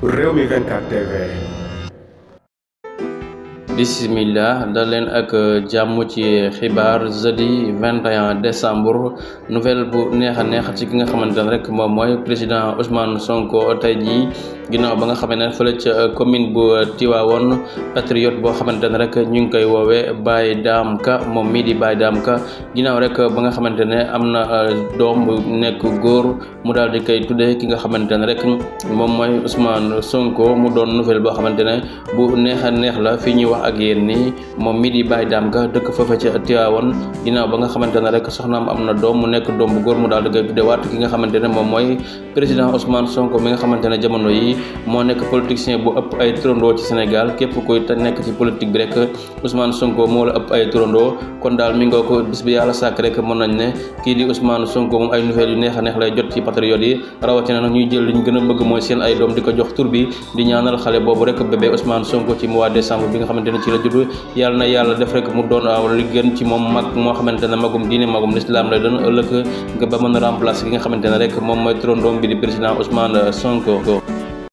Rewmi 24 TV. Bismillah dal leen ak jàmm ci xibaar jeudi 21 décembre nouvelle bu neex a neex ci ki nga xamante ne rek moom mooy président Ousmane Sonko tey jii ginnaaw ba nga xamante ne fële ca commune bu Tivaouane patriote boo xamante ne rek ñu ngi koy woowee Baye Dame Ka moom mii di Baye Dame Ka ginnaaw rek ba nga xamante ne am na doom bu nekk góor mu daal di koy tuddee ki nga xamante ne rek moom mooy Ousmane Sonko mu doon nouvelle boo xamante ne bu neex a neex la fi ñuy wax ak yéen nii moom mii di Baye Dame Ka dëkk foofa ca Tivaouane ginnaaw ba nga xamante ne rek soxnaam am na doom mu nekk doom bu góor mu daal di koy tuddewaat ki nga xamante ne moom mooy président Ousmane Sonko mi nga xamante ne jamono yi moo nekk politicien bu ëpp ay turandoo ci Sénégal képp kuy te nekk ci politique bi rek Ousmane Sonko moo la ëpp ay turandoo kon daal mi ngoo ko bis bi yàlla sàkk rek mën nañ ne kii di Ousmane Sonko moom ay nouvelles yu neex a neex lay jot ci patriotes yi rawatina nag ñuy jël li ñu gën a bëgg mooy seen ay doom di ko jox tur bi di ñaanal xale boobu rek bébé Ousmane Sonko ci mois décembre bi nga xamante ne ci la judd yàlla na yàlla def rek mu doon li gën ci moom mag moo xamante ne magum diine magum l'islam lay doon ëllëg nga ba mën a remplacer ki nga xamante ne rek moom mooy turandoom bi di président Ousmane Sonko.